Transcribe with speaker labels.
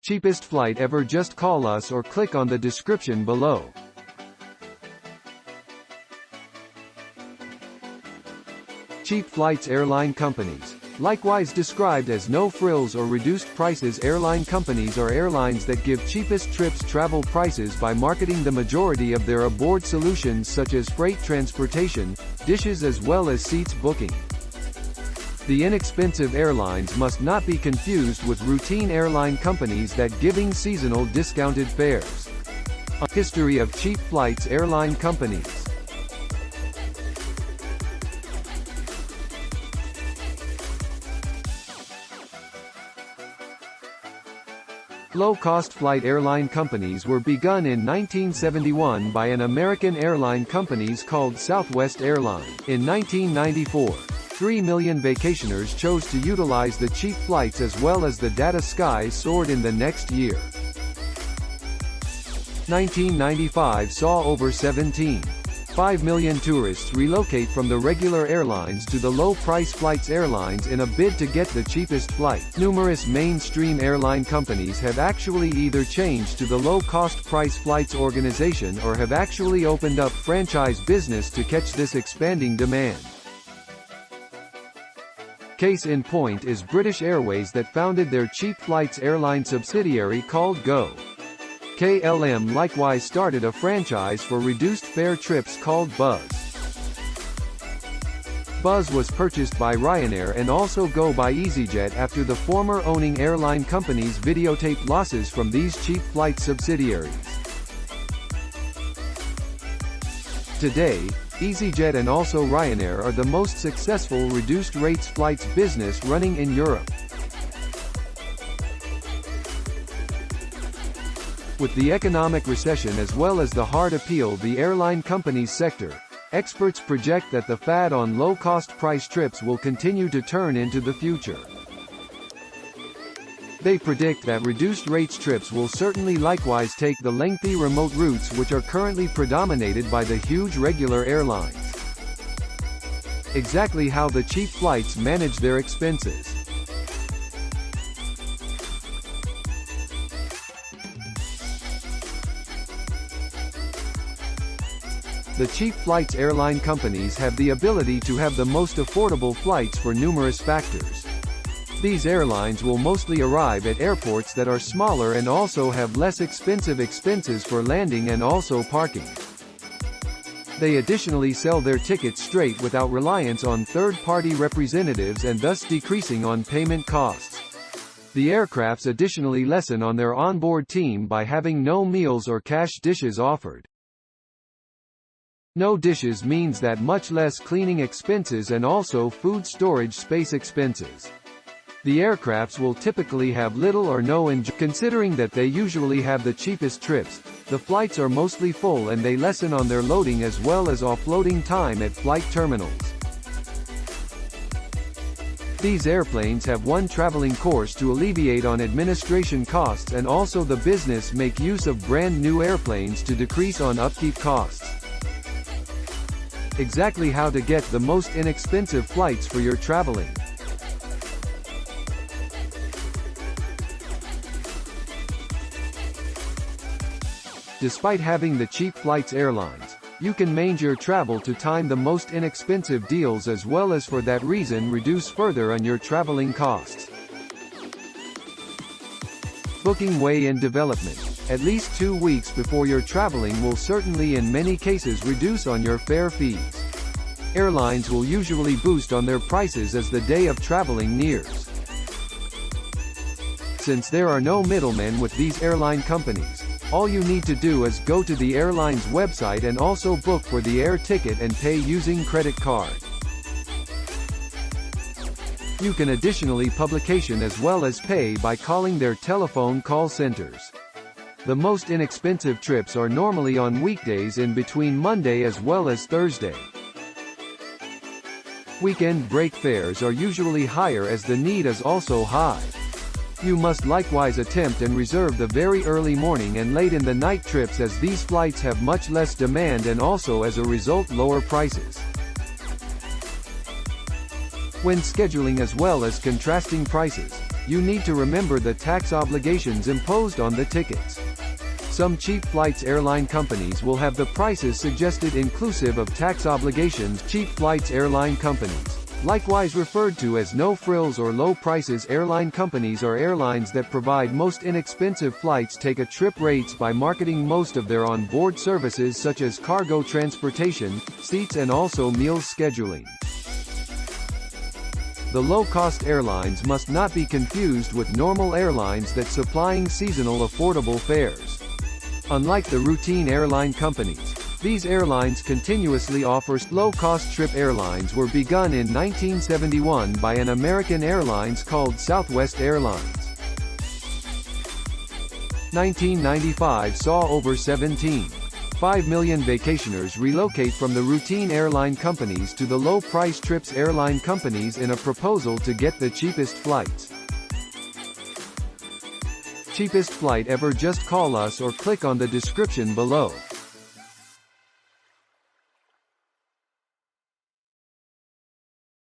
Speaker 1: Cheapest flight ever? Just call us or click on the description below. Cheap flights. Airline companies, likewise described as no-frills or reduced prices. Airline companies are airlines that give cheapest trips travel prices by marketing the majority of their aboard solutions such as freight transportation, dishes as well as seats booking. The inexpensive airlines must not be confused with routine airline companies that giving seasonal discounted fares. A history of cheap flights. Airline companies. Low-cost flight airline companies were begun in 1971 by an American airline companies called Southwest Airlines. In 1994, 3 million vacationers chose to utilize the cheap flights as well as the data. Skies soared in the next year. 1995 saw over 17.5 million tourists relocate from the regular airlines to the low-price flights airlines in a bid to get the cheapest flight. Numerous mainstream airline companies have actually either changed to the low-cost price flights organization or have actually opened up franchise business to catch this expanding demand. Case in point is British Airways that founded their cheap flights airline subsidiary called Go. KLM likewise started a franchise for reduced fare trips called Buzz. Buzz was purchased by Ryanair and also Go by EasyJet after the former owning airline companies videotaped losses from these cheap flight subsidiaries. Today, EasyJet and also Ryanair are the most successful reduced rates flights business running in Europe. With the economic recession as well as the hard appeal the airline companies sector, experts project that the fad on low-cost price trips will continue to turn into the future. They predict that reduced rates trips will certainly likewise take the lengthy remote routes which are currently predominated by the huge regular airlines. Exactly how the cheap flights manage their expenses. The cheap flights airline companies have the ability to have the most affordable flights for numerous factors. These airlines will mostly arrive at airports that are smaller and also have less expensive expenses for landing and also parking. They additionally sell their tickets straight without reliance on third-party representatives and thus decreasing on payment costs. The aircrafts additionally lessen on their onboard team by having no meals or cash dishes offered. No dishes means that much less cleaning expenses and also food storage space expenses. The aircrafts will typically have little or no considering that they usually have the cheapest trips. The flights are mostly full and they lessen on their loading as well as offloading time at flight terminals. These airplanes have one traveling course to alleviate on administration costs and also the business make use of brand new airplanes to decrease on upkeep costs. Exactly how to get the most inexpensive flights for your traveling. Despite having the cheap flights airlines, you can manage your travel to time the most inexpensive deals as well as for that reason reduce further on your traveling costs. Booking way in development. At least 2 weeks before your traveling will certainly in many cases reduce on your fare fees. Airlines will usually boost on their prices as the day of traveling nears. Since there are no middlemen with these airline companies, all you need to do is go to the airline's website and also book for the air ticket and pay using credit card. You can additionally publication as well as pay by calling their telephone call centers. The most inexpensive trips are normally on weekdays in between Monday as well as Thursday. Weekend break fares are usually higher as the need is also high. You must likewise attempt and reserve the very early morning and late in the night trips as these flights have much less demand and also as a result lower prices. When scheduling as well as contrasting prices, You need to remember the tax obligations imposed on the tickets. Some cheap flights airline companies will have the prices suggested inclusive of tax obligations. Cheap flights airline companies, likewise referred to as no-frills or low-prices airline companies, are airlines that provide most inexpensive flights. Take a trip rates by marketing most of their on-board services such as cargo transportation, seats and also meals scheduling. The low-cost airlines must not be confused with normal airlines that supplying seasonal affordable fares. Unlike the routine airline companies, these airlines continuously offer low-cost. Trip airlines were begun in 1971 by an American Airlines called Southwest Airlines. 1995 saw over 17.5 million vacationers relocate from the routine airline companies to the low-price trips airline companies in a proposal to get the cheapest flights. Cheapest flight ever. Just call us or click on the description below.